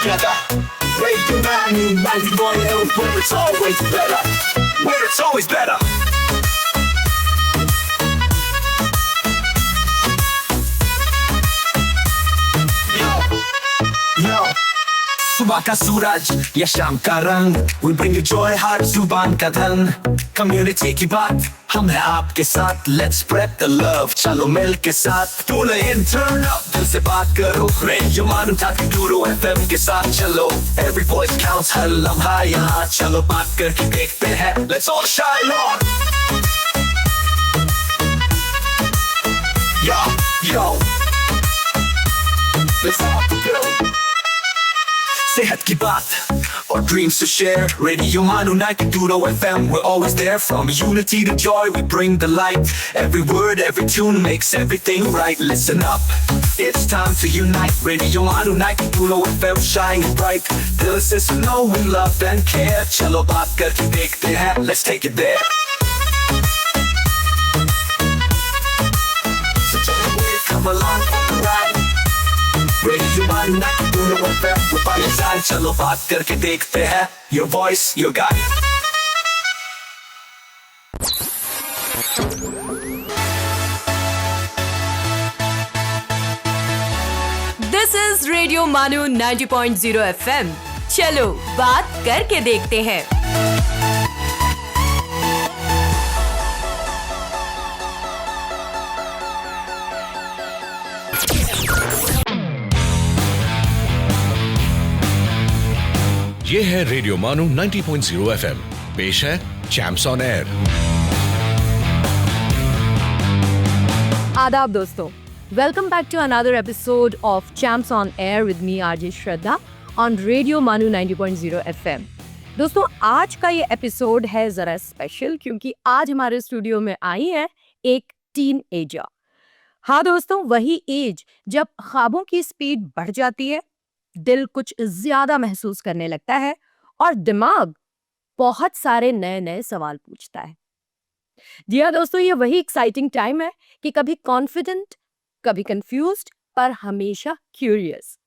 together. Radio Manu 91, where it's always better. Where it's always better. Yo, सुबह का सूरज या शाम का रंग, we bring you joy हर जुबान का धन. Community की बात हम हैं आपके साथ, let's spread the love, चलो मिल के साथ. Tune in, turn up, दिल से बात करो. Radio Manu 92 FM के साथ चलो. Every voice counts, हर लम्हा यहाँ चलो बात करके देखते हैं. Let's all shine on. Yo, let's all go. सेहत की बात और dreams to share. Radio Manu 92 FM, we're always there. From unity to joy, we bring the light. Every word, every tune makes everything right. Listen up, it's time to unite. Radio Manu 92 FM, shining bright. Dill se suno, we love and care. Chalo baat karke dekhte hain, let's take it there. So come along for the ride. Radio Manu 92 FM, we're by your side. चलो बात करके देखते हैं. Your voice, your guide. This is Radio Manu 90.0 FM. चलो बात करके देखते हैं. ये है रेडियो मानू 90.0 FM. पेश है चैम्प्स ऑन एयर. आदाब दोस्तों, welcome back to another episode of champs on air with me RJ Shraddha on radio MANUU 90.0 FM. दोस्तों, आज का ये एपिसोड है जरा स्पेशल क्योंकि आज हमारे स्टूडियो में आई है एक टीन एजर. हाँ दोस्तों, वही एज जब ख्वाबों की स्पीड बढ़ जाती है, दिल कुछ ज्यादा महसूस करने लगता है और दिमाग बहुत सारे नए नए सवाल पूछता है. जी हाँ दोस्तों, ये वही एक्साइटिंग टाइम है कि कभी कॉन्फिडेंट, कभी कंफ्यूज्ड, पर हमेशा क्यूरियस.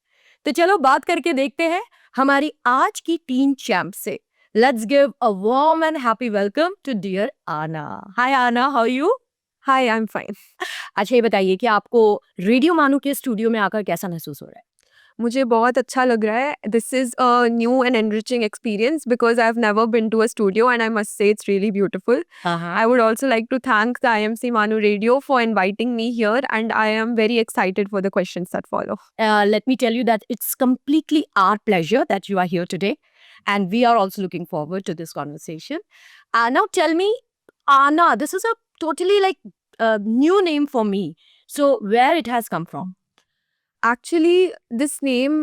तो चलो बात करके देखते हैं हमारी आज की टीन चैंप से. Let's give a warm and happy welcome to dear Aana. Hi Aana, how are you? Hi, I am fine. अच्छा, ये बताइए कि आपको रेडियो मानू के स्टूडियो में आकर कैसा महसूस हो रहा है? मुझे बहुत अच्छा लग रहा है. This is a new and enriching experience because I have never been to a studio and I must say it's really beautiful. I would also like to thank the IMC Manu Radio for inviting me here, and I am very excited for the questions that follow. Let me tell you that it's completely our pleasure that you are here today, and we are also looking forward to this conversation. Now tell me, Anna, this is a totally new name for me. So where it has come from? Actually, this name,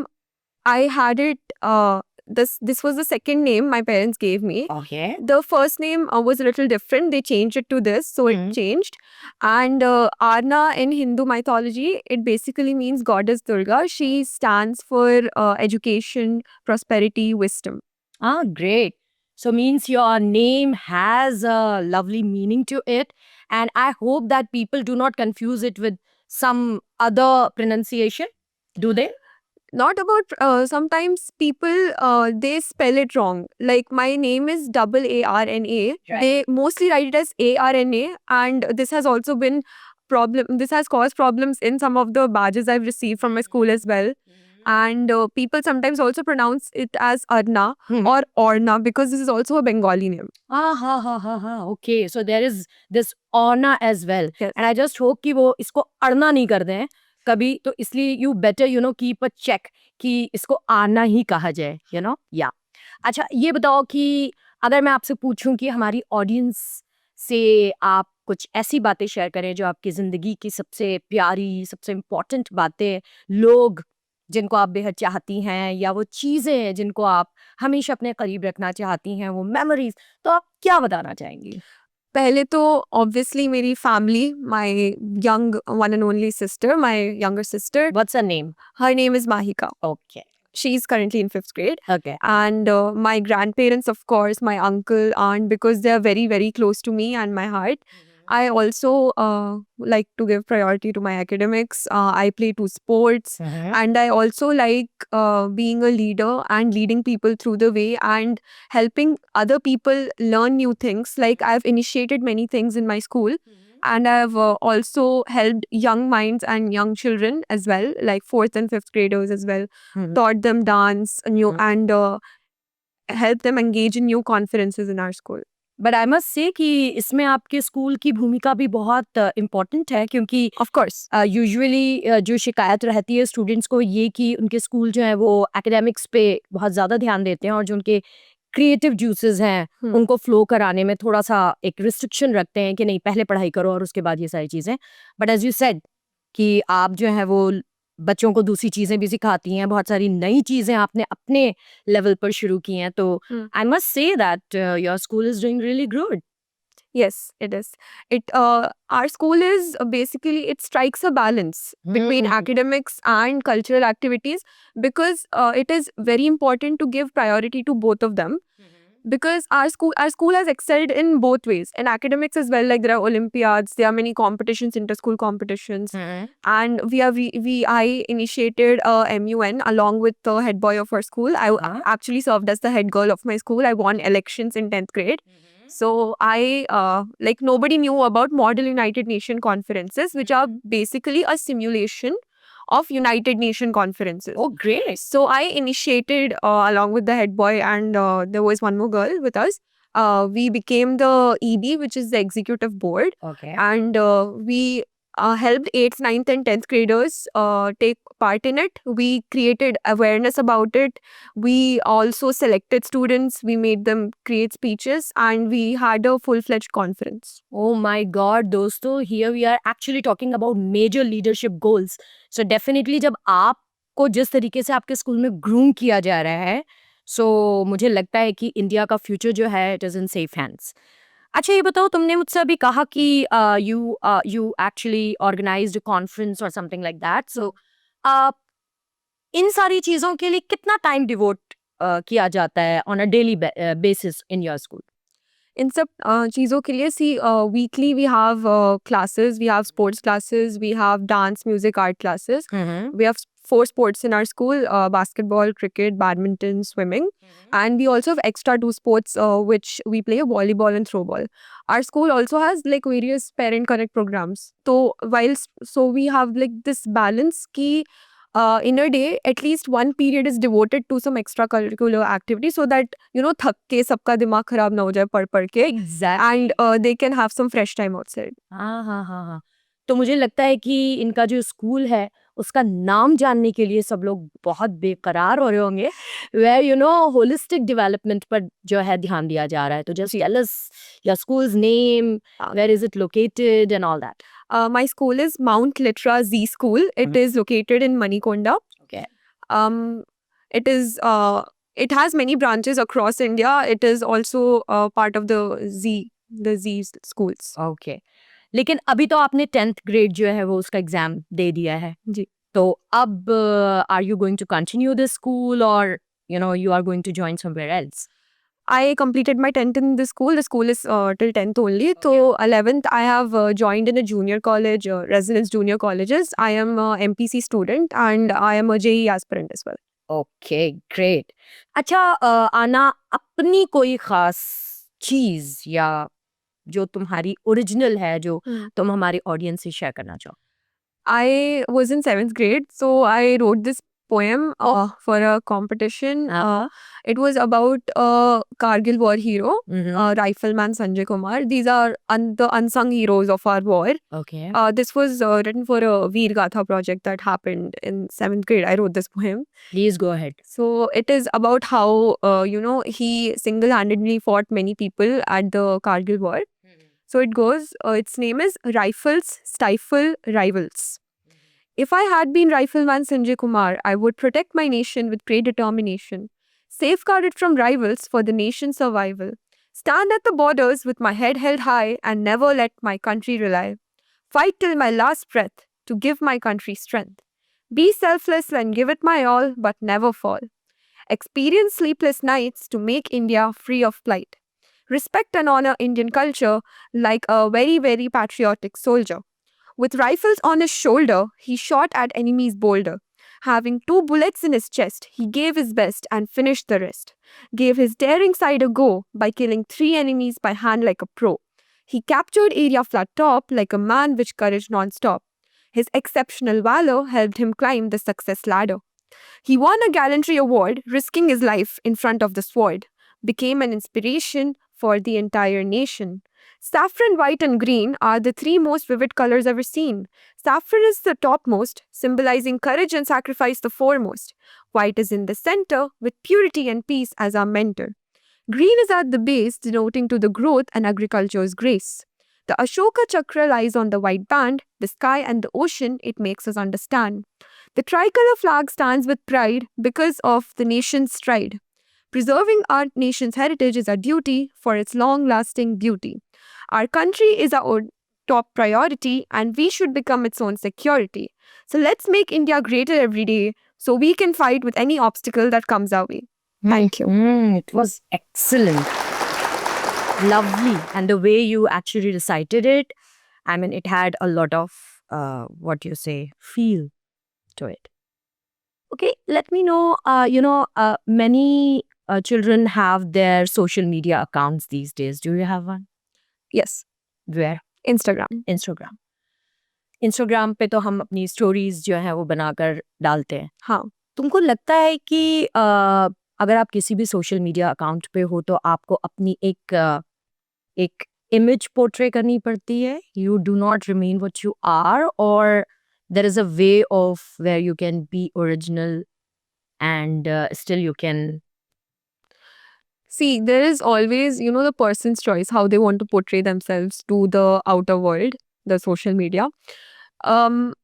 I had it, this was the second name my parents gave me. Okay. The first name was a little different. They changed it to this, so it changed. And Arna in Hindu mythology, it basically means goddess Durga. She stands for education, prosperity, wisdom. Ah, great. So means your name has a lovely meaning to it, and I hope that people do not confuse it with some other pronunciation. Do they? Not about, sometimes people, they spell it wrong. Like my name is AARNA. Right. They mostly write it as ARNA, and this has also been this has caused problems in some of the badges I've received from my school as well. And people sometimes also pronounce it as Arna or Orna because this is also a Bengali name. Okay, so there is this Orna as well. Yes. And I just hope कि वो इसको अड़ना नहीं कर दें कभी, तो इसलिए you better keep a check कि इसको आना ही कहा जाए, या. अच्छा, ये बताओ कि अगर मैं आपसे पूछूं कि हमारी ऑडियंस से आप कुछ ऐसी बातें शेयर करें जो आपकी जिंदगी की सबसे प्यारी, सबसे इम्पोर्टेंट बातें, लोग जिनको आप बेहद चाहती हैं, या वो चीज़ें जिनको आप हमेशा अपने करीब रखना चाहती हैं, वो मेमोरीज, तो आप क्या बताना चाहेंगी? पहले तो ऑब्वियसली मेरी family, my young one and only sister, my younger sister. What's her name? Her name is Mahika. Okay. She is currently in 5th grade. Okay. And my grandparents, of course, my uncle, aunt, because they are very, very close to me and my heart. I also like to give priority to my academics. I play two sports, and I also like being a leader and leading people through the way and helping other people learn new things. Like I've initiated many things in my school, and I've also helped young minds and young children as well, like fourth and fifth graders as well. Taught them dance, new and help them engage in new conferences in our school. But I must से कि इसमें आपके school की भूमिका भी बहुत important है क्योंकि Of course. यूजुअली जो शिकायत रहती है स्टूडेंट्स को ये कि उनके स्कूल जो है वो एकेडमिक्स पे बहुत ज़्यादा ध्यान देते हैं और जो उनके क्रिएटिव जूसेस हैं उनको फ्लो कराने में थोड़ा सा एक रिस्ट्रिक्शन रखते हैं कि नहीं पहले पढ़ाई करो और उसके बाद ये सारी चीज़ें बट एज यू सेड कि आप जो है वो बच्चों को दूसरी चीज़ें भी सिखाती हैं बहुत सारी नई चीज़ें आपने अपने लेवल पर शुरू की हैं तो आई must say that your school is doing really good Yes, it is. Our school is basically, it strikes a balance between academics and cultural activities because it is very important to give priority to both of them. Because our school has excelled in both ways, in academics as well. Like there are Olympiads, there are many competitions, inter-school competitions, and I initiated a MUN along with the head boy of our school. I actually served as the head girl of my school. I won elections in 10th grade. So like nobody knew about Model United Nation conferences, which are basically a simulation of United Nation conferences. Oh, great. So I initiated along with the head boy and there was one more girl with us. We became the EB, which is the executive board. Okay. And we helped 8th, 9th and 10th graders take part in it. We created awareness about it. We also selected students. We made them create speeches and we had a full-fledged conference. Oh my God, दोस्तों, here we are actually talking about major leadership goals. So definitely जब आपको जिस तरीके से आपके school में groom किया जा रहा है, so मुझे लगता है कि इंडिया का फ्यूचर जो है it is in safe hands. अच्छा ये बताओ तुमने मुझसे अभी कहा कि you actually organized a conference or something like that. So इन सारी चीज़ों के लिए कितना टाइम डिवोट किया जाता है on a daily basis in your school? In सब चीज़ों के लिए see weekly we have classes, we have sports classes, we have dance, music, art classes. We have 4 sports in our school, basketball, cricket, badminton, swimming. And we also have extra 2 sports which we play, volleyball and throwball. Our school also has like various parent connect programs. So we have like this balance ki in a day, at least one period is devoted to some extracurricular activity so that, you know, थक के सबका दिमाग खराब ना हो जाए पढ़ के. Exactly. And they can have some fresh time outside. हाँ. तो मुझे लगता है कि इनका जो स्कूल है उसका नाम जानने के लिए सब लोग बहुत बेकरार हो रहे होंगे where you know holistic development पर जो है ध्यान दिया जा रहा है तो just tell us your school's name, where is it located and all that. My school is Mount Litra Z School. It is located in Manikonda. Okay. It is it has many branches across India. It is also part of the Z schools. Okay. लेकिन अभी तो आपने 10th grade जो है वो उसका exam दे दिया है जी. तो अब are you going to continue this school or you know you are going to join somewhere else? I completed my 10th in this school. The school is till 10th only. So 11th, I have joined in a junior college, residence junior colleges. I am a MPC student and I am a JEE aspirant as well. Okay, great. अच्छा आना अपनी कोई खास चीज या जो तुम्हारी original है जो तुम हमारे ऑडियंस से शेयर करना चाहो. I was in 7th grade, so I wrote this poem for a competition. It was about a Kargil war hero, Rifleman Sanjay Kumar. These are the unsung heroes of our war. Okay. This was written for a Veer Gatha project that happened in 7th grade. I wrote this poem. Please go ahead. So it is about how, you know, he single-handedly fought many people at the Kargil war. So it goes, its name is Rifles Stifle Rivals. If I had been Rifleman Sanjay Kumar, I would protect my nation with great determination, safeguard it from rivals for the nation's survival, stand at the borders with my head held high and never let my country rely, fight till my last breath to give my country strength, be selfless and give it my all but never fall, experience sleepless nights to make India free of plight, respect and honor Indian culture like a very, very patriotic soldier. With rifles on his shoulder, he shot at enemies bolder. Having 2 bullets in his chest, he gave his best and finished the rest. Gave his daring side a go by killing 3 enemies by hand like a pro. He captured area flat top like a man with courage non-stop. His exceptional valor helped him climb the success ladder. He won a gallantry award, risking his life in front of the sword. Became an inspiration for the entire nation. Saffron, white, and green are the 3 most vivid colors ever seen. Saffron is the topmost, symbolizing courage and sacrifice the foremost. White is in the center, with purity and peace as our mentor. Green is at the base, denoting to the growth and agriculture's grace. The Ashoka Chakra lies on the white band, the sky and the ocean it makes us understand. The tricolor flag stands with pride because of the nation's stride. Preserving our nation's heritage is our duty for its long-lasting beauty. Our country is our top priority and we should become its own security. So let's make India greater every day so we can fight with any obstacle that comes our way. Thank you. It was excellent. Lovely. And the way you actually recited it, I mean, it had a lot of, feel to it. Okay, let me know, many children have their social media accounts these days. Do you have one? Yes, Where? Instagram. Instagram पे तो हम अपनी stories जो है वो बनाकर डालते हैं. हाँ. तुमको लगता है कि अगर आप किसी भी सोशल मीडिया अकाउंट पे हो तो आपको अपनी एक इमेज पोर्ट्रे करनी पड़ती है? You do not remain what you are, or there is a way of where you can be original and still you can. See, there is always, the person's choice, how they want to portray themselves to the outer world, the social media. You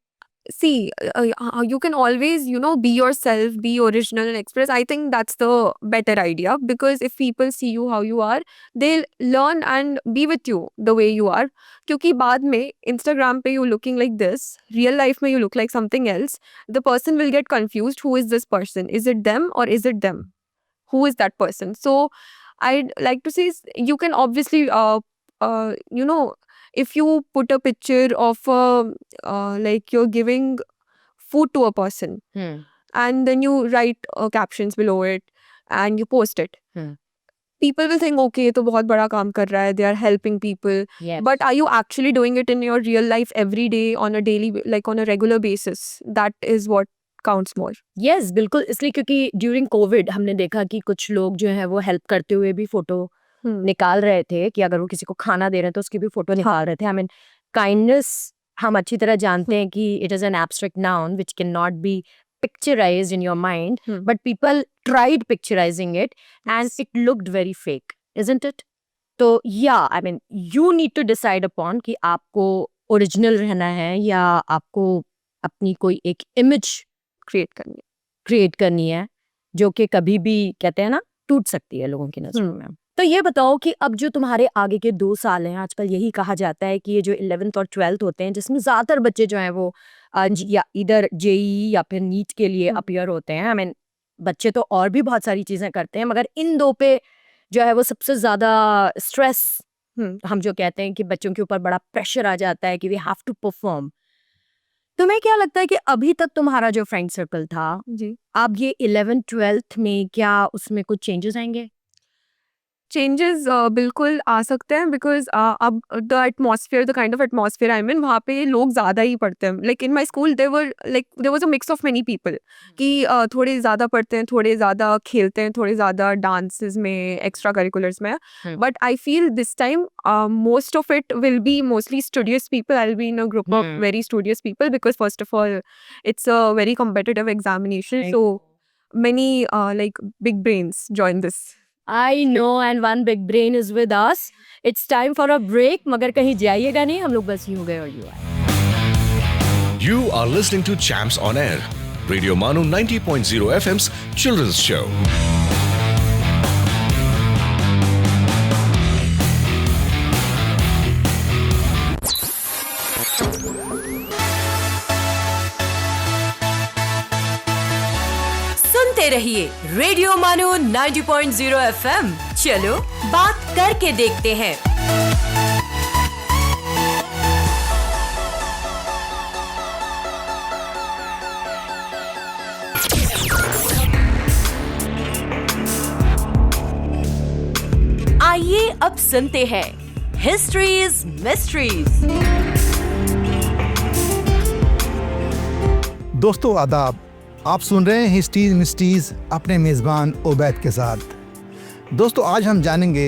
can always, be yourself, be original and express. I think that's the better idea, because if people see you how you are, they'll learn and be with you the way you are. Kyunki baad mein, Instagram pe you looking like this, real life mein you look like something else, the person will get confused. Who is this person? Is it them or is it them? Who is that person? So I'd like to say, you can obviously, if you put a picture of like you're giving food to a person and then you write captions below it and you post it. People will think, okay, to bahut bada kaam kar raha hai, they are helping people. Yes. But are you actually doing it in your real life every day on a daily, like on a regular basis? That is what counts more. Yes, बिल्कुल. इसलिए क्योंकि during Covid हमने देखा कि कुछ लोग जो है वो हेल्प करते हुए भी फोटो निकाल रहे थे, कि अगर वो किसी को खाना दे रहे हैं तो उसकी भी फोटो निकाल रहे थे. आई मीन, काइंडनेस हम अच्छी तरह जानते हैं कि it is an abstract noun which can not be picturized in your mind, but people tried picturizing it and it looked very fake, isn't it? तो yeah, I mean, you need to decide upon कि आपको original रहना है या आपको अपनी कोई एक इमेज क्रिएट करनी है जो कि कभी भी, कहते हैं ना, टूट सकती है लोगों की नजरों में. तो ये बताओ कि अब जो तुम्हारे आगे के 2 साल हैं, आजकल यही कहा जाता है कि ये जो 11th और 12th होते हैं, जिसमें ज़्यादातर बच्चे जो हैं वो या इधर जेई या फिर नीट के लिए अपीयर होते हैं. आई मीन, बच्चे तो और भी बहुत सारी चीज़ें करते हैं, मगर इन 2 पे जो है वो सबसे ज़्यादा स्ट्रेस, हम जो कहते हैं कि बच्चों के ऊपर बड़ा प्रेशर आ जाता है कि वी हैव टू परफॉर्म. तुम्हें क्या लगता है कि अभी तक तुम्हारा जो फ्रेंड सर्कल था जी, अब ये 11th 12th में क्या उसमें कुछ चेंजेस आएंगे? चेंजेस बिल्कुल आ सकते हैं, बिकॉज अब the atmosphere, the kind of atmosphere I mean, वहाँ पे लोग ज़्यादा ही पढ़ते हैं. Like in my school there was a mix of many people कि थोड़े ज़्यादा पढ़ते हैं, थोड़े ज़्यादा खेलते हैं, थोड़े ज़्यादा डांसेस में, एक्स्ट्रा करिकुलर्स में. But I feel this time most of it will be mostly studious people. I will be in a group of very studious people, because first of all it's a very competitive examination, so many like big brains join this. I know, and one big brain is with us. It's time for a break. मगर कहीं जाइएगा नहीं, हम लोग बस यूं गए और यूं आए. You are listening to Champs on Air, Radio Manu 90.0 FM's children's show. सुनते रहिए रेडियो मानो 90.0 FM चलो बात करके देखते हैं। आइए अब सुनते हैं हिस्ट्रीज मिस्ट्रीज। दोस्तों आदाब, आप सुन रहे हैं हिस्ट्रीज मिस्ट्रीज अपने मेज़बान ओबैद के साथ। दोस्तों आज हम जानेंगे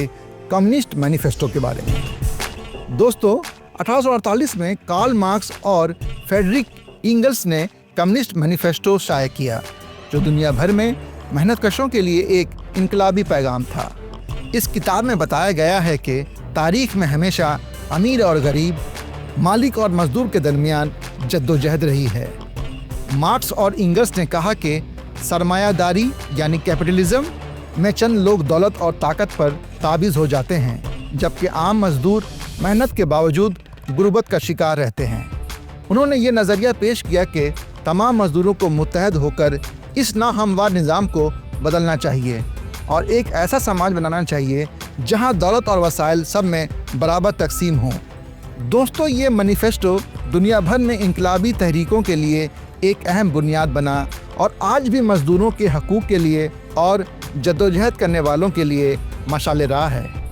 कम्युनिस्ट मैनिफेस्टो के बारे में। दोस्तों 1848 में कार्ल मार्क्स और फ्रेडरिक एंगल्स ने कम्युनिस्ट मैनिफेस्टो शाया किया, जो दुनिया भर में मेहनतकशों के लिए एक इनकलाबी पैगाम था। इस किताब में बताया गया है कि तारीख में हमेशा अमीर और गरीब, मालिक और मजदूर के दरमियान जद्दोजहद रही है। मार्क्स और एंगल्स ने कहा कि सरमायादारी यानी कैपिटलिज्म में चंद लोग दौलत और ताकत पर ताबिज़ हो जाते हैं, जबकि आम मजदूर मेहनत के बावजूद गुर्बत का शिकार रहते हैं। उन्होंने ये नज़रिया पेश किया कि तमाम मजदूरों को मुत्तहद होकर इस नाहमवार निज़ाम को बदलना चाहिए और एक ऐसा समाज बनाना चाहिए जहां दौलत और वसाइल सब में बराबर तकसीम हों। दोस्तों ये मैनिफेस्टो दुनिया भर में इनकलाबी तहरीकों के लिए एक अहम बुनियाद बना और आज भी मजदूरों के हकूक़ के लिए और जद्दोजहद करने वालों के लिए मशाले राह है।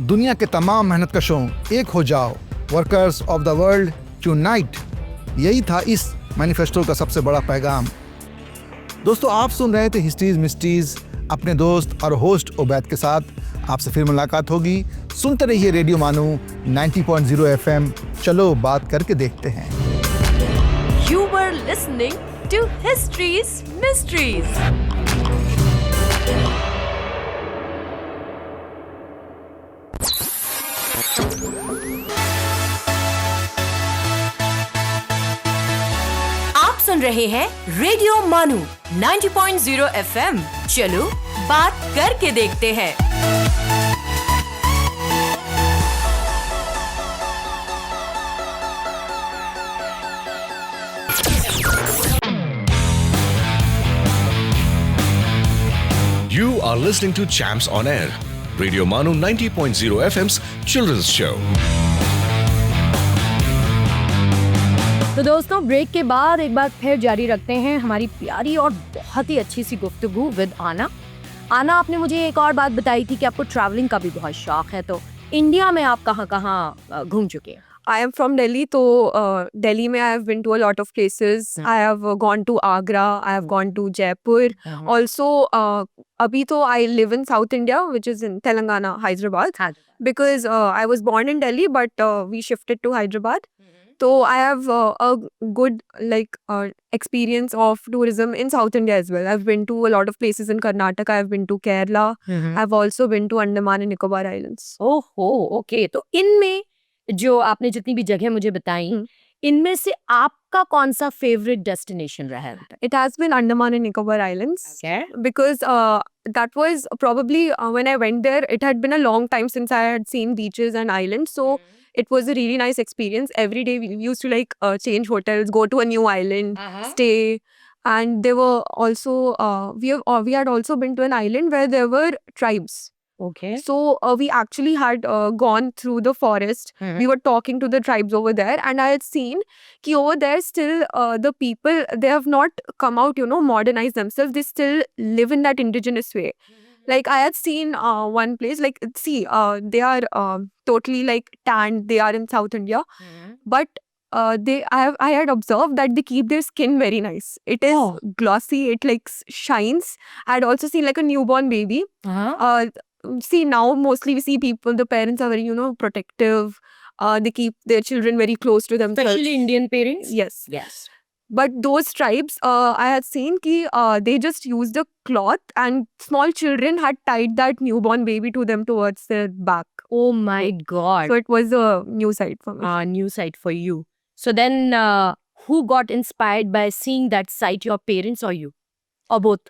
दुनिया के तमाम मेहनतकशों एक हो जाओ, workers of the world unite. यही था इस मैनिफेस्टो का सबसे बड़ा पैगाम। दोस्तों आप सुन रहे थे हिस्ट्रीज मिस्ट्रीज अपने दोस्त और होस्ट ओबैद के साथ। आपसे फिर मुलाकात होगी। सुनते रहिए रेडियो मानू 90.0 FM। चलो बात करके देखते हैं। You were listening to History's Mysteries. आप सुन रहे हैं रेडियो मानू 90.0 FM। चलो बात करके देखते हैं। You are listening to Champs on Air, Radio Manu 90.0 FM's children's show. तो दोस्तों ब्रेक के बाद एक बार फिर जारी रखते हैं हमारी प्यारी और बहुत ही अच्छी सी गुफ्तगू विद आना। आना, आपने मुझे एक और बात बताई थी कि आपको ट्रैवलिंग का भी बहुत शौक है, तो इंडिया में आप कहाँ कहाँ घूम चुके हैं? I am from Delhi, so Delhi mein I have been to a lot of places. I have gone to Agra, I have gone to Jaipur. Also, abhi to I live in South India, which is in Telangana, Hyderabad. Because I was born in Delhi, but we shifted to Hyderabad. So I have a good experience of tourism in South India as well. I've been to a lot of places in Karnataka. I've been to Kerala. I've also been to Andaman and Nicobar Islands. ओहो, okay. तो इनमें जो आपने जितनी भी जगह मुझे बताई, इनमें से आपका कौन सा फेवरेट डेस्टिनेशन रहा है? It has been Andaman and Nicobar Islands. Okay. Because that was probably when I went there, it had been a long time since I had seen beaches and islands. So it was a really nice experience. Every day we used to change hotels, go to a new island, stay. And there were also, we had also been to an island where there were tribes. Okay. So we actually had gone through the forest. We were talking to the tribes over there, and I had seen कि over there still the people, they have not come out, modernize themselves. They still live in that indigenous way. Like I had seen one place, they are totally tanned. They are in South India, but I had observed that they keep their skin very nice. It is glossy. It shines. I had also seen a newborn baby. See, now mostly we see people, the parents are very, protective. They keep their children very close to themselves. Especially Indian parents? Yes. Yes. But those tribes, I had seen they just used a cloth, and small children had tied that newborn baby to them towards their back. Oh my God. So it was a new sight for me. New sight for you. So then who got inspired by seeing that sight, your parents or you? Or both?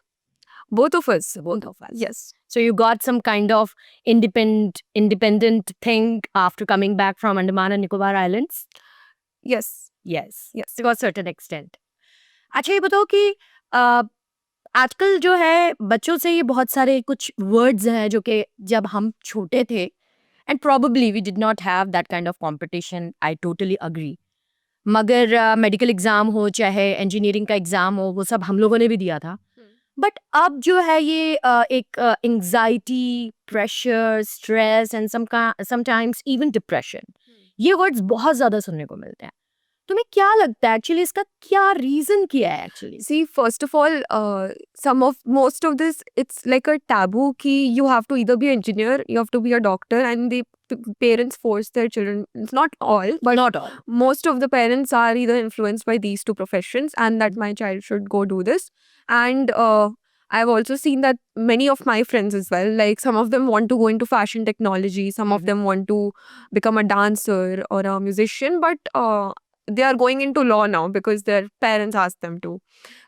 Both of us. Both of us. Yes. So you got some kind of independent thing after coming back from Andaman and Nicobar Islands? Yes. Yes. Yes. To a certain extent. अच्छा ये बताओ कि आजकल जो है बच्चों से ये बहुत सारे कुछ वर्ड्स हैं जो कि जब हम छोटे थे and probably we did not have that kind of competition, I totally agree. मगर मेडिकल एग्जाम हो चाहे इंजीनियरिंग का एग्जाम हो वो सब हम लोगों ने भी दिया था। बट अब जो है ये एक anxiety, pressure, stress and sometimes even depression, ये वर्ड्स बहुत ज्यादा सुनने को मिलते हैं। तुम्हें क्या लगता है एक्चुअली इसका क्या रीजन क्या है actually? See, first of all, most of this, it's like a taboo ki you have to either be an engineer, you have to be a doctor, and the parents force their children. It's not all, but Not all. most of the parents are either influenced by these two professions, and that my child should go do this. And I've also seen that many of my friends as well, like some of them want to go into fashion technology, some of them want to become a dancer or a musician, but they are going into law now because their parents asked them to.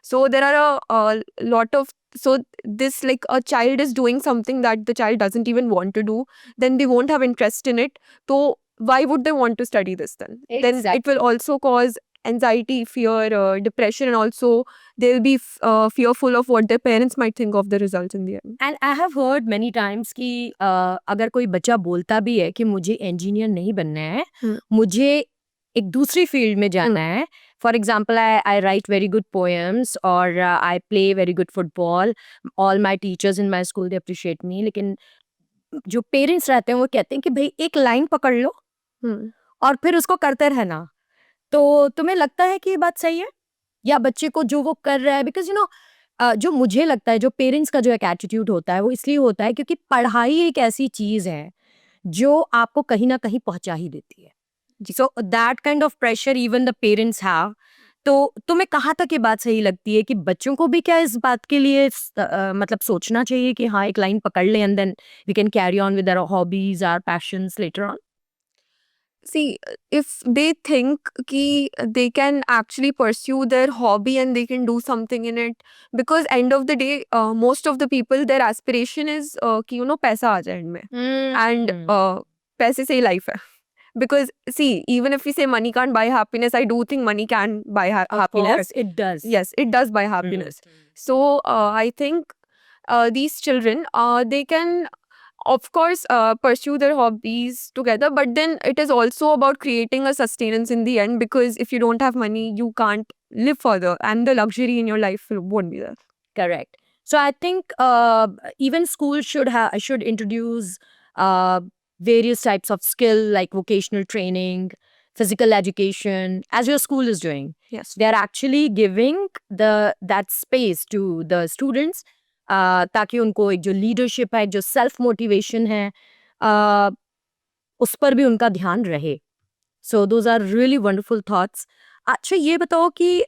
So there are a lot of, so this, like, a child is doing something that the child doesn't even want to do, then they won't have interest in it. So why would they want to study this then? Then it will also cause anxiety, fear, depression, and also they'll be fearful of what their parents might think of the results in the end. And I have heard many times कि अगर कोई बच्चा बोलता भी है कि मुझे engineer नहीं बनना है, मुझे एक दूसरी फील्ड में जाना है, for example I write very good poems और I play very good football, all my teachers in my school they appreciate me, लेकिन जो पेरेंट्स रहते हैं वो कहते हैं कि भाई एक लाइन पकड़ लो और फिर उसको करते रहना। तो तुम्हें लगता है कि ये बात सही है या बच्चे को जो वो कर रहा है, बिकॉज यू नो जो मुझे लगता है जो पेरेंट्स का जो एक एटीट्यूड होता है वो इसलिए होता है क्योंकि पढ़ाई एक ऐसी चीज है जो आपको कहीं ना कहीं पहुंचा ही देती है। So that kind of pressure even the parents have. तो तुम्हें कहाँ तक ये बात सही लगती है कि बच्चों को भी क्या इस बात के लिए मतलब सोचना चाहिए कि हाँ एक लाइन पकड़ ले and then we can carry on with our hobbies, our passions later on? See, if they think ki they can actually pursue their hobby and they can do something in it, because end of the day, most of the people, their aspiration is ki paisa aa jaye end mein, and paise se hi life hai. Because see, even if we say money can't buy happiness, I do think money can buy happiness. It does. Yes, it does buy happiness. So I think these children, they can, of course, pursue their hobbies together, but then it is also about creating a sustenance in the end, because if you don't have money, you can't live further, and the luxury in your life won't be there. Correct. So I think even schools should introduce various types of skill like vocational training, physical education, as your school is doing. Yes. They are actually giving that space to the students ताकि उनको एक जो leadership है, जो self motivation है, उस पर भी उनका ध्यान रहे। So those are really wonderful thoughts. अच्छा ये बताओ कि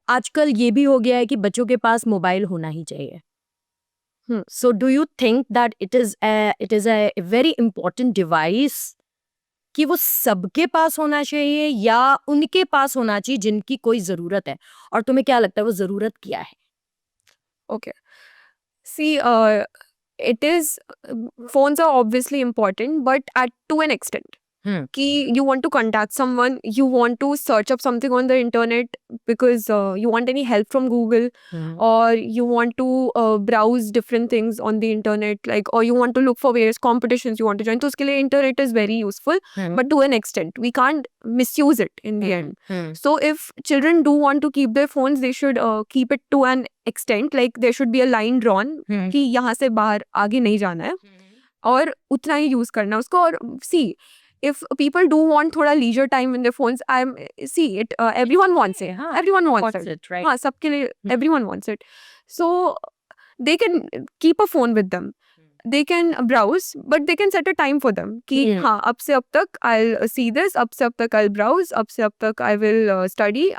आजकल ये भी हो गया है कि बच्चों के पास मोबाइल होना ही चाहिए। So do you think that it is a very important device कि वो सबके पास होना चाहिए या उनके पास होना चाहिए जिनकी कोई ज़रूरत है? और तुम्हें क्या लगता है वो ज़रूरत क्या है? Okay. See, phones are obviously important, but to an extent. Ki you want to contact someone, you want to search up something on the internet because you want any help from Google, or you want to browse different things on the internet, like, or you want to look for various competitions you want to join. So uske liye internet is very useful, but to an extent. We can't misuse it in the end. So if children do want to keep their phones, they should keep it to an extent, like there should be a line drawn कि यहाँ से बाहर आगे नहीं जाना है और उतना ही यूज करना है उसको। और see, if people do want thoda leisure time in their phones, everyone wants it. Everyone wants it, right? हाँ, सबके लिए everyone wants it. So they can keep a phone with them. They can browse, but they can set a time for them कि हाँ अब से अब तक I'll see this, अब से अब तक I'll browse, अब से अब तक I will study.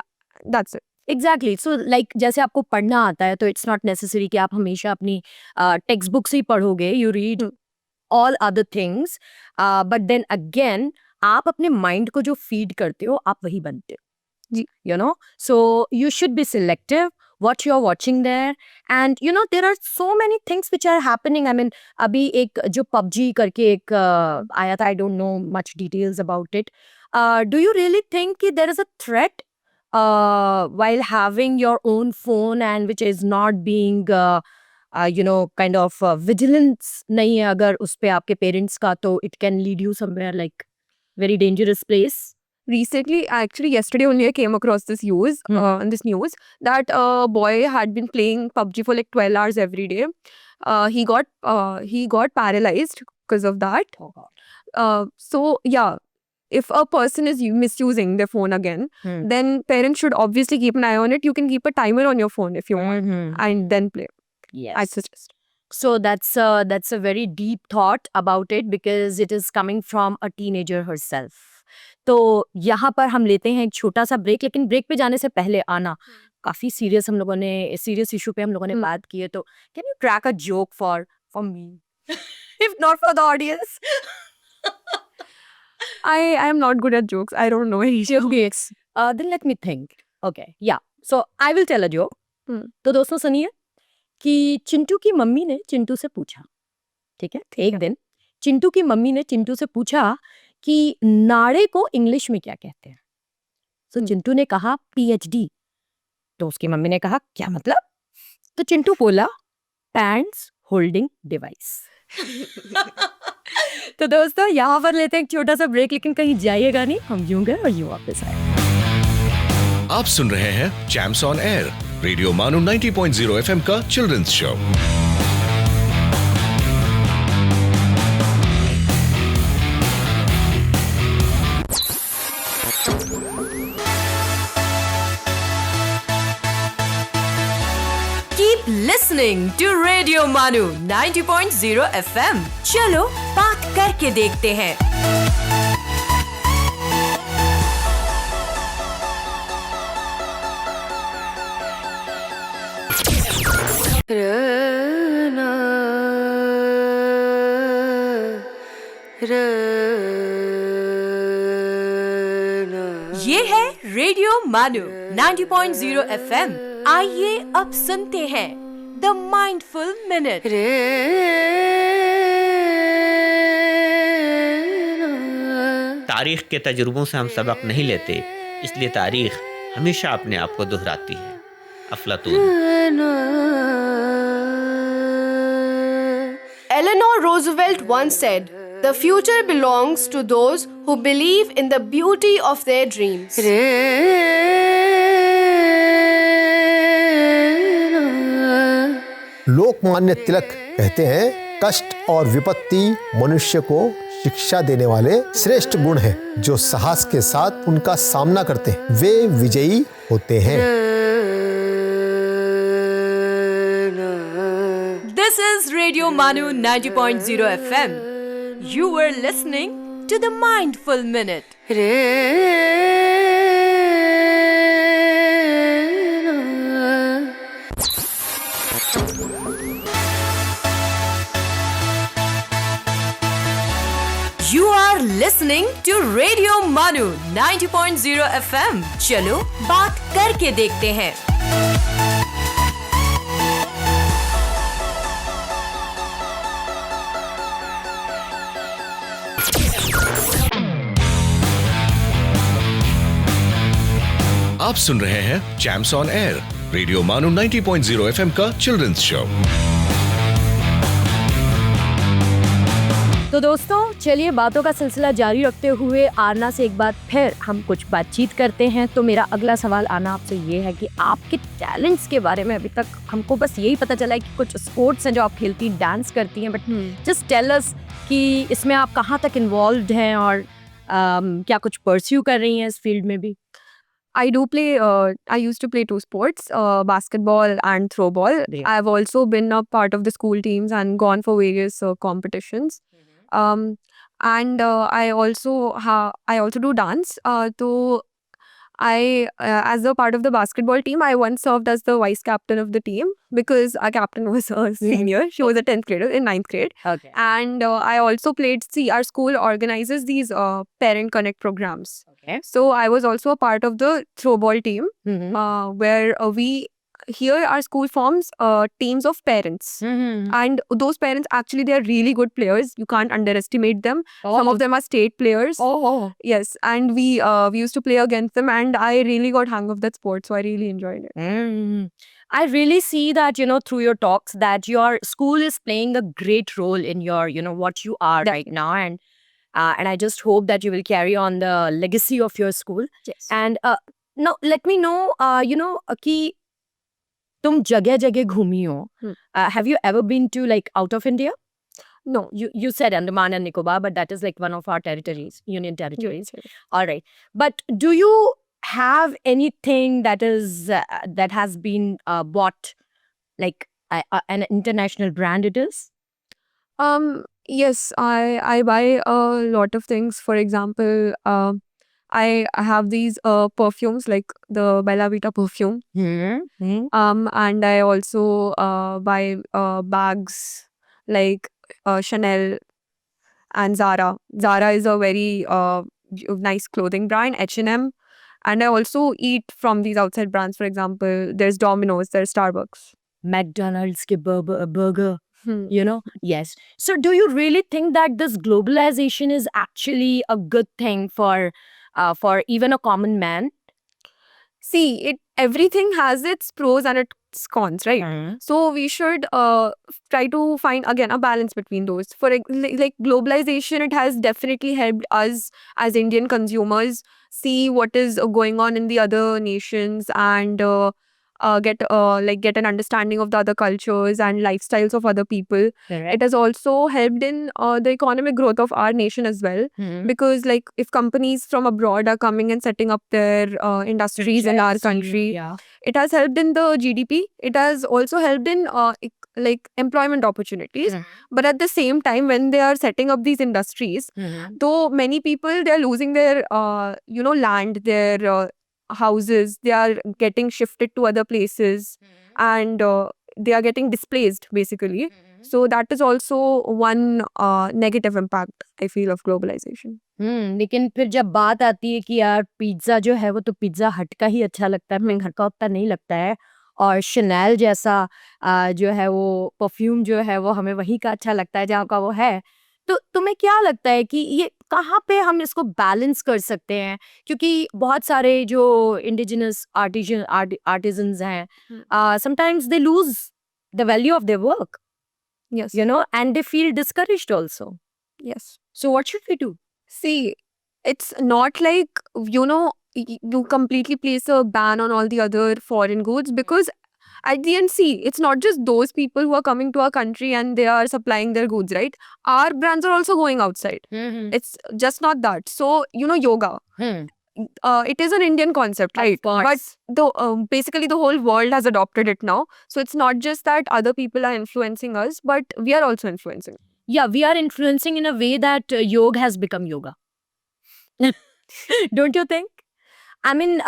That's it. Exactly. So like जैसे आपको पढ़ना आता है तो इट्स नॉट नेसेसरी कि आप हमेशा अपनी टेक्स्ट बुक से ही पढ़ोगे, you read all other things, but then again आप अपने माइंड को जो फीड करते हो आप वही बनते हो जी। You know, so you should be selective what you are watching there, and you know there are so many things which are happening. I mean अभी एक जो PUBG करके एक आया था, I don't know much details about it. Do you really think कि there is a threat while having your own phone and which is not being kind of vigilance नहीं है अगर उस पे आपके parents का, तो it can lead you somewhere like very dangerous place. Recently, actually yesterday only I came across this news that a boy had been playing PUBG for like 12 hours every day. He got paralyzed because of that. Oh God. So yeah, if a person is misusing their phone again, then parents should obviously keep an eye on it. You can keep a timer on your phone if you want, and then play. Yes. I suggest. So that's a very deep thought about it because it is coming from a teenager herself. तो यहाँ पर हम लेते हैं एक छोटा सा break, लेकिन ब्रेक पे जाने से पहले आना काफी सीरियस इशू पे हम लोगों ने बात की है, तो can you crack a joke for me if not for the audience? I am not good at jokes. I don't know any jokes. Then let me think. Okay, yeah. So I will tell a joke. तो दोस्तों सुनिए कि चिंटू की mummy ने चिंटू से पूछा, ठीक है, एक दिन चिंटू की मम्मी ने चिंटू से पूछा कि नाड़े को इंग्लिश में क्या कहते हैं? तो चिंटू ने कहा PhD. तो उसकी मम्मी ने कहा क्या मतलब? तो चिंटू बोला पैंट्स होल्डिंग डिवाइस. तो दोस्तों यहाँ पर लेते हैं एक छोटा सा ब्रेक, लेकिन कहीं जाइएगा नहीं, हम यूं गए और यूं वापस आए. आप सुन रहे हैं चैम्प्स ऑन एयर, रेडियो मानो 90.0 FM का children's show. Keep listening to Radio Manu 90.0 FM. चलो बात करके देखते हैं. ये है रेडियो मानू 90.0 FM. आइए अब सुनते हैं द माइंडफुल मिनट. तारीख के तजुर्बों से हम सबक नहीं लेते, इसलिए तारीख हमेशा अपने आप को दोहराती है. अफलातून. Eleanor Roosevelt once said, "The future belongs to those who believe in the beauty of their dreams." Lokmanya Tilak कहते हैं, कष्ट और विपत्ति मनुष्य को शिक्षा देने वाले श्रेष्ठ गुण हैं. जो साहस के साथ उनका सामना करते हैं वे विजयी होते हैं. This is Radio Manu 90.0 FM. You were listening to the Mindful Minute. You are listening to Radio Manu 90.0 FM. चलो बात करके देखते हैं. आप सुन रहे हैं चैम्प्स ऑन एयर, रेडियो मानो 90.0 FM का चिल्ड्रंस शो. तो दोस्तों चलिए बातों का सिलसिला जारी रखते हुए आरना से एक बार फिर हम कुछ बातचीत करते हैं. तो मेरा अगला सवाल आना आपसे ये है कि आपके टैलेंट्स के बारे में अभी तक हमको बस यही पता चला है कि कुछ स्पोर्ट्स हैं जो आप खेलती, डांस करती हैं, बट जस्ट टेल अस कि इसमें आप कहाँ तक इन्वॉल्व्ड हैं और क्या कुछ परस्यू कर रही हैं इस फील्ड में भी? I do play, I used to play two sports, basketball and throwball. Yeah. I've also been a part of the school teams and gone for various competitions. And I also do dance. So as a part of the basketball team, I once served as the vice captain of the team because our captain was a senior. She was a 10th grader in 9th grade. Okay. And I also played, our school organizes these parent connect programs. Okay. So I was also a part of the throwball team where we here our school forms teams of parents, and those parents actually they are really good players. You can't underestimate them. Some of them are state players. Oh. Yes, and we used to play against them, and I really got hang of that sport, so I really enjoyed it. I really see that, through your talks that your school is playing a great role in your, what you are right now. And I just hope that you will carry on the legacy of your school. Yes. And now let me know, कि तुम जगह-जगह घूमी हो. Have you ever been to like out of India? No. You said Andaman and Nicobar, but that is like one of our territories, union territories. Yes. All right. But do you have anything that is that has been bought, like an international brand it is? Yes, I buy a lot of things. For example, I have these perfumes like the Bella Vita perfume. And I also buy bags like Chanel and Zara. Zara is a very nice clothing brand, H&M. And I also eat from these outside brands. For example, there's Domino's, there's Starbucks. McDonald's ke burger, Yes. So do you really think that this globalization is actually a good thing for even a common man? See, everything has its pros and its cons, right? So we should try to find again a balance between those. For like globalization, it has definitely helped us as Indian consumers see what is going on in the other nations and get an understanding of the other cultures and lifestyles of other people. Correct. It has also helped in the economic growth of our nation as well, because like if companies from abroad are coming and setting up their industries in our country, Yeah. it has helped in the GDP. It has also helped in like employment opportunities. But at the same time, when they are setting up these industries, though many people they are losing their land, their houses, they are getting shifted to other places, and they are getting displaced basically. So that is also one negative impact I feel of globalization. लेकिन फिर जब बात आती है कि यार pizza जो है वो तो पिज्ज़ा हट का ही अच्छा लगता है, अपने घर का उतना नहीं लगता है, और शनेल जैसा जो है वो परफ्यूम जो है वो हमें वही का अच्छा लगता है जहाँ का वो है. तो तुम्हें क्या लगता है कि ये कहाँ पे हम इसको बैलेंस कर सकते हैं? क्योंकि बहुत सारे जो इंडिजिनस आर्टिजन्स हैं, sometimes they lose the value of their work, Yes. and they feel discouraged also. Yes. So what should we do? See, it's not like, you completely place a ban on all the other foreign goods, because at the end, see, it's not just those people who are coming to our country and they are supplying their goods, right? Our brands are also going outside. It's just not that. So, yoga. It is an Indian concept, right? course. But basically the whole world has adopted it now. So it's not just that other people are influencing us, but we are also influencing. Yeah, we are influencing in a way that yoga has become yoga. Don't you think? I mean,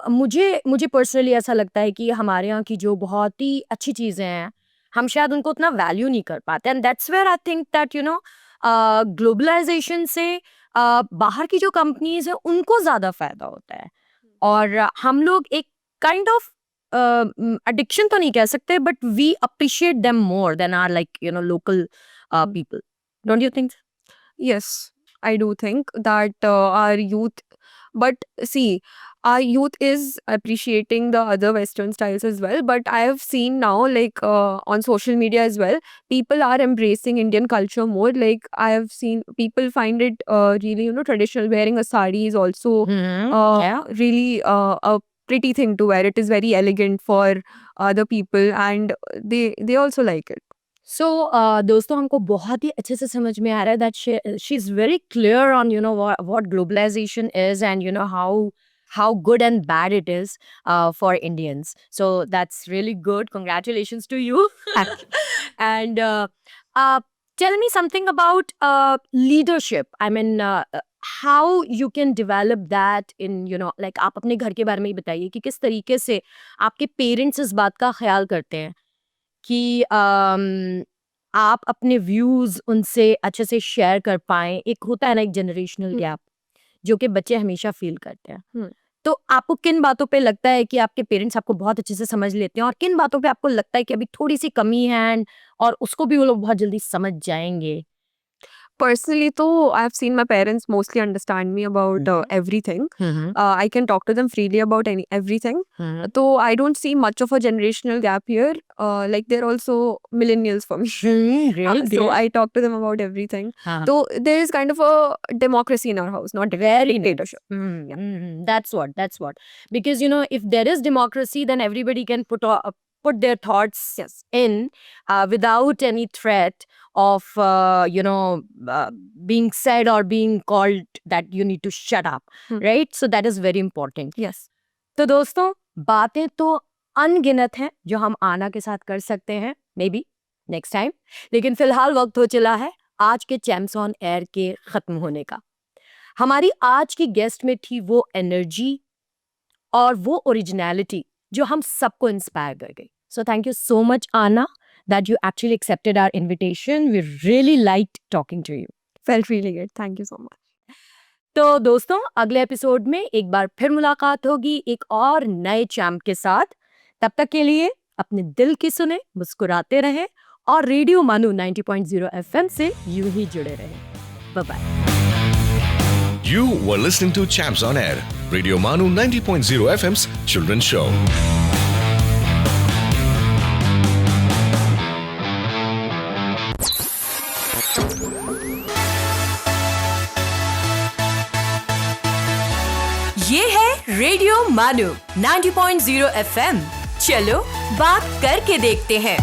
मुझे personally ऐसा लगता है कि हमारे यहाँ की जो बहुत ही अच्छी चीज़ें हैं, हम शायद उनको उतना वैल्यू नहीं कर पाते. And that's where I think that globalisation से बाहर की जो कंपनीज हैं उनको ज़्यादा फायदा होता है, और हम लोग एक काइंड ऑफ एडिक्शन तो नहीं कह सकते, but we appreciate them more than our like local people. Don't you think? Yes, I do think that our youth, but see, our youth is appreciating the other Western styles as well. But I have seen now, like on social media as well, people are embracing Indian culture more. Like I have seen people find it really, traditional. Wearing a sari is also really a pretty thing to wear. It is very elegant for other people, and they also like it. So, दोस्तों हमको बहुत ही अच्छे से समझ में आ रहा है that she is very clear on what globalization is, and how good and bad it is for Indians. So that's really good. Congratulations to you. And tell me something about leadership. I mean, how you can develop that in like आप अपने घर के बारे में ही बताइए कि किस तरीके से आपके पेरेंट्स इस बात का ख्याल करते हैं कि आप अपने व्यूज उनसे अच्छे से शेयर कर पाएं. एक होता है ना एक जनरेशनल गैप जो कि बच्चे हमेशा फील करते हैं. तो आपको किन बातों पे लगता है कि आपके पेरेंट्स आपको बहुत अच्छे से समझ लेते हैं और किन बातों पे आपको लगता है कि अभी थोड़ी सी कमी है और उसको भी वो लोग बहुत जल्दी समझ जाएंगे? Personally, though, I have seen my parents mostly understand me about everything. I can talk to them freely about everything. So I don't see much of a generational gap here. Like they're also millennials for me. So I talk to them about everything. So there is kind of a democracy in our house, not Very dictatorship. That's what. Because, if there is democracy, then everybody can put their thoughts in without any threat of, being said or being called that you need to shut up, right? So that is very important. Yes. तो दोस्तों, बातें तो अनगिनत हैं जो हम आना के साथ कर सकते हैं, मे बी नेक्स्ट टाइम, लेकिन फिलहाल वक्त हो चला है आज के चैम्प्स ऑन एयर के खत्म होने का। हमारी आज की गेस्ट में थी वो एनर्जी और वो ओरिजिनलिटी जो हम सबको इंस्पायर कर गई। So thank you so much आना that you actually accepted our invitation. We really liked talking to you. Felt really good. Thank you so much. तो दोस्तों, अगले एपिसोड में एक बार फिर मुलाकात होगी एक और नए चैम्प के साथ। तब तक के लिए अपने दिल की सुने, मुस्कुराते रहें और रेडियो मानू 90.0 FM से यूं ही जुड़े रहें। Bye bye. You were listening to Champs on Air, Radio Manu 90.0 FM's children's show. ये है रेडियो मानू 90.0 FM। चलो बात करके देखते हैं।